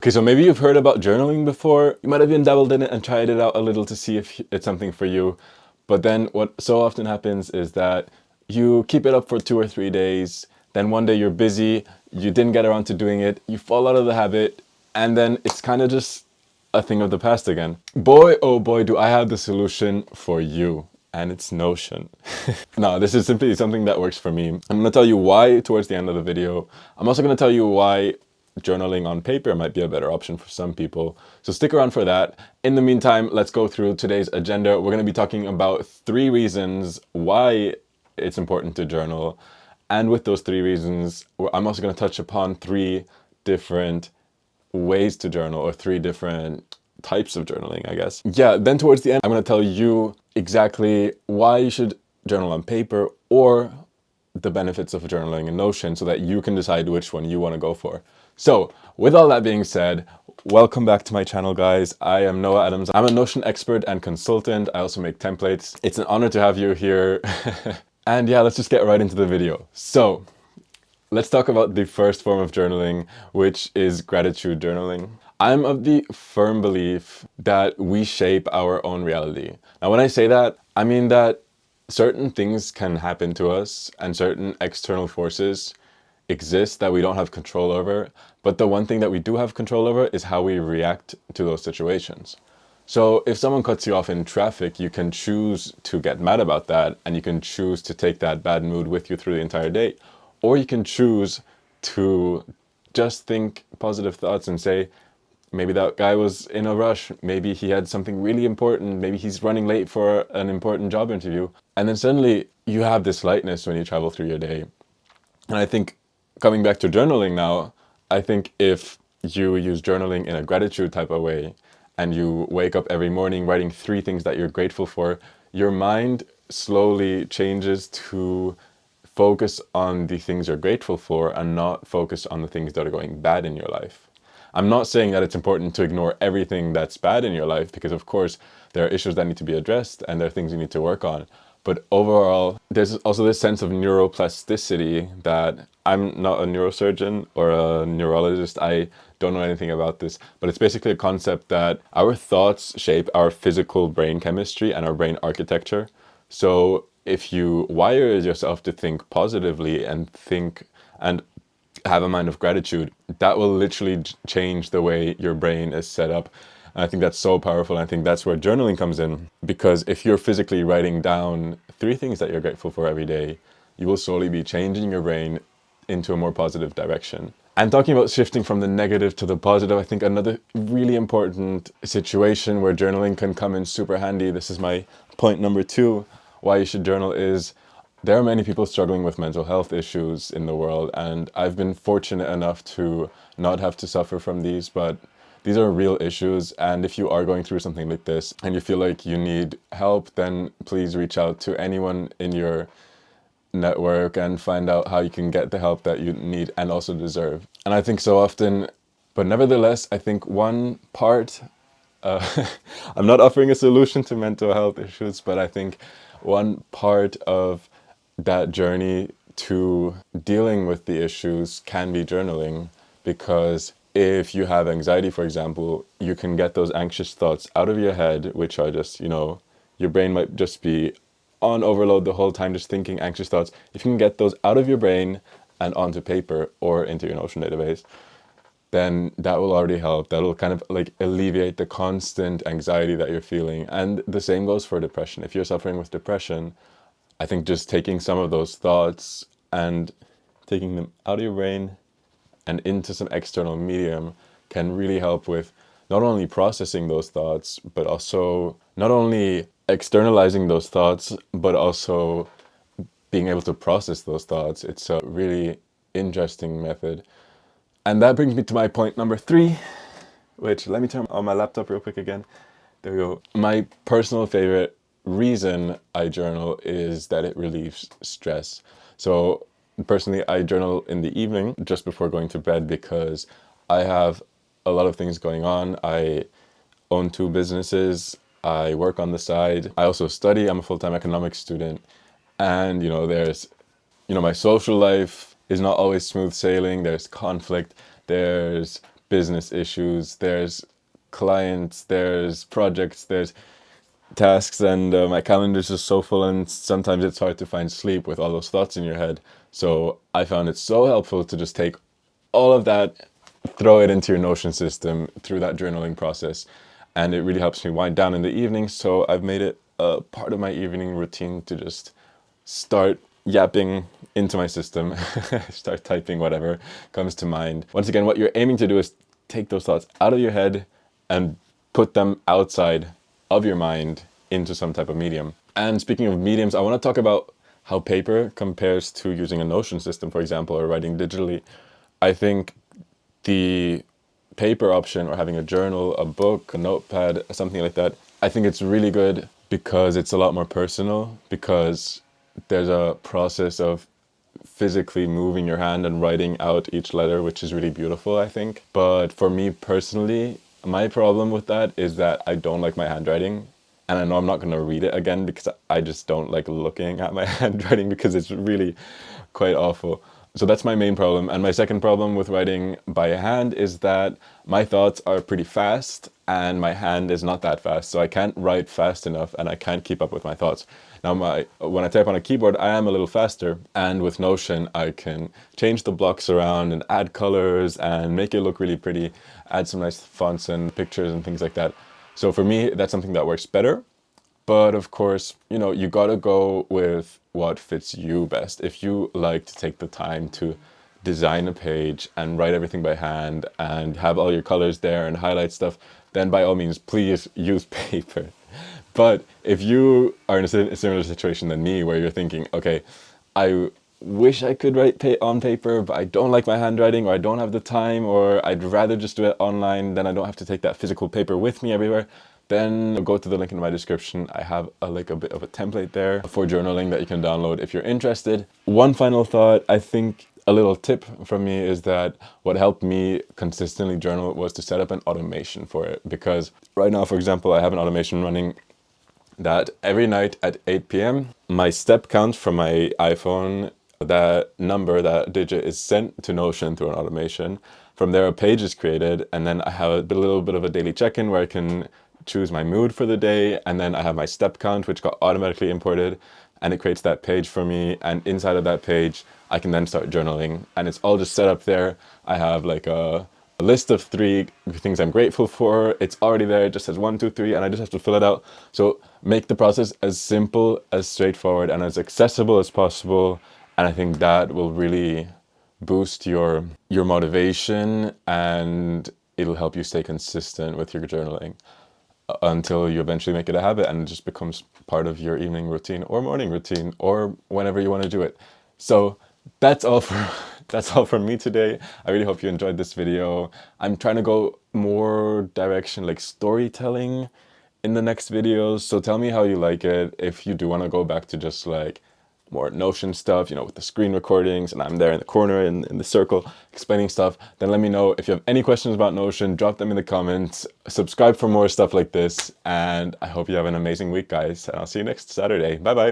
Okay, so maybe you've heard about journaling before. You might have even dabbled in it and tried it out a little to see if it's something for you. But then what so often happens is that you keep it up for 2 or 3 days. Then one day you're busy, you didn't get around to doing it, you fall out of the habit, and then it's kind of just a thing of the past again. Boy, oh boy, do I have the solution for you. And it's Notion. No, this is simply something that works for me. I'm going to tell you why towards the end of the video. I'm also going to tell you why journaling on paper might be a better option for some people. So stick around for that. In the meantime, let's go through today's agenda. We're going to be talking about 3 reasons why it's important to journal. And with those 3 reasons, I'm also going to touch upon 3 different ways to journal, or 3 different types of journaling, I guess. Yeah, then towards the end, I'm going to tell you exactly why you should journal on paper, or the benefits of journaling in Notion, so that you can decide which one you want to go for. So with all that being said, welcome back to my channel, guys. I am Noah Adams. I'm a Notion expert and consultant. I also make templates. It's an honor to have you here. And yeah, let's just get right into the video. So let's talk about the first form of journaling, which is gratitude journaling. I'm of the firm belief that we shape our own reality. Now, when I say that, I mean that certain things can happen to us and certain external forces exist that we don't have control over. But the one thing that we do have control over is how we react to those situations. So if someone cuts you off in traffic, you can choose to get mad about that, and you can choose to take that bad mood with you through the entire day. Or you can choose to just think positive thoughts and say, maybe that guy was in a rush, maybe he had something really important, maybe he's running late for an important job interview. And then suddenly you have this lightness when you travel through your day. And I think, coming back to journaling now, I think if you use journaling in a gratitude type of way, and you wake up every morning writing 3 things that you're grateful for, your mind slowly changes to focus on the things you're grateful for and not focus on the things that are going bad in your life. I'm not saying that it's important to ignore everything that's bad in your life, because of course there are issues that need to be addressed and there are things you need to work on. But overall, there's also this sense of neuroplasticity that, I'm not a neurosurgeon or a neurologist, I don't know anything about this, but it's basically a concept that our thoughts shape our physical brain chemistry and our brain architecture. So if you wire yourself to think positively and think and have a mind of gratitude, that will literally change the way your brain is set up. And I think that's so powerful. And I think that's where journaling comes in, because if you're physically writing down 3 things that you're grateful for every day, you will slowly be changing your brain into a more positive direction. And talking about shifting from the negative to the positive, I think another really important situation where journaling can come in super handy, this is my point number 2, why you should journal, is there are many people struggling with mental health issues in the world, and I've been fortunate enough to not have to suffer from these, but these are real issues. And if you are going through something like this and you feel like you need help, then please reach out to anyone in your network and find out how you can get the help that you need and also deserve. And I think so often, but nevertheless, I think one part, I'm not offering a solution to mental health issues, but I think one part of that journey to dealing with the issues can be journaling. Because if you have anxiety, for example, you can get those anxious thoughts out of your head, which are just, your brain might just be on overload the whole time, just thinking anxious thoughts. If you can get those out of your brain and onto paper or into your Notion database, then that will already help. That'll kind of like alleviate the constant anxiety that you're feeling. And the same goes for depression. If you're suffering with depression, I think just taking some of those thoughts and taking them out of your brain and into some external medium can really help with not only processing those thoughts, but also not only externalizing those thoughts, but also being able to process those thoughts. It's a really interesting method. And that brings me to my point number 3, which, let me turn on my laptop real quick again. There we go. My personal favorite reason I journal is that it relieves stress. So personally, I journal in the evening just before going to bed, because I have a lot of things going on. I own 2 businesses. I work on the side. I also study. I'm a full-time economics student. And, there's, my social life is not always smooth sailing. There's conflict. There's business issues, there's clients, there's projects, there's tasks, and my calendar's just so full, and sometimes it's hard to find sleep with all those thoughts in your head. So I found it so helpful to just take all of that, throw it into your Notion system through that journaling process, and it really helps me wind down in the evening. So I've made it a part of my evening routine to just start yapping into my system, start typing whatever comes to mind. Once again, what you're aiming to do is take those thoughts out of your head and put them outside of your mind into some type of medium. And speaking of mediums, I want to talk about how paper compares to using a Notion system, for example, or writing digitally. I think the paper option, or having a journal, a book, a notepad, something like that, I think it's really good because it's a lot more personal, because there's a process of physically moving your hand and writing out each letter, which is really beautiful, I think. But for me personally, my problem with that is that I don't like my handwriting. And I know I'm not going to read it again because I just don't like looking at my handwriting because it's really quite awful. So that's my main problem. And my second problem with writing by hand is that my thoughts are pretty fast and my hand is not that fast. So I can't write fast enough and I can't keep up with my thoughts. Now, when I type on a keyboard, I am a little faster. And with Notion, I can change the blocks around and add colors and make it look really pretty, add some nice fonts and pictures and things like that. So for me, that's something that works better. But of course, you gotta go with what fits you best. If you like to take the time to design a page and write everything by hand and have all your colors there and highlight stuff, then by all means, please use paper. But if you are in a similar situation than me, where you're thinking, okay, I wish I could write on paper, but I don't like my handwriting, or I don't have the time, or I'd rather just do it online, then I don't have to take that physical paper with me everywhere, then go to the link in my description. I have a bit of a template there for journaling that you can download if you're interested. One final thought, I think a little tip from me is that what helped me consistently journal was to set up an automation for it. Because right now, for example, I have an automation running that every night at 8 p.m., my step count from my iPhone, that digit is sent to Notion through an automation. From there, a page is created, and then I have a little bit of a daily check-in where I can choose my mood for the day, and then I have my step count, which got automatically imported, and it creates that page for me. And inside of that page, I can then start journaling, and it's all just set up there. I have like a list of 3 things I'm grateful for. It's already there. It just says 1, 2, 3, and I just have to fill it out. So make the process as simple, as straightforward, and as accessible as possible. And I think that will really boost your motivation, and it'll help you stay consistent with your journaling until you eventually make it a habit and it just becomes part of your evening routine or morning routine or whenever you want to do it. So that's all from me today. I really hope you enjoyed this video. I'm trying to go more direction like storytelling in the next videos. So tell me how you like it. If you do want to go back to just like more Notion stuff, with the screen recordings and I'm there in the corner in the circle explaining stuff, then let me know. If you have any questions about Notion, drop them in the comments. Subscribe for more stuff like this, and I hope you have an amazing week, guys, and I'll see you next Saturday. Bye bye.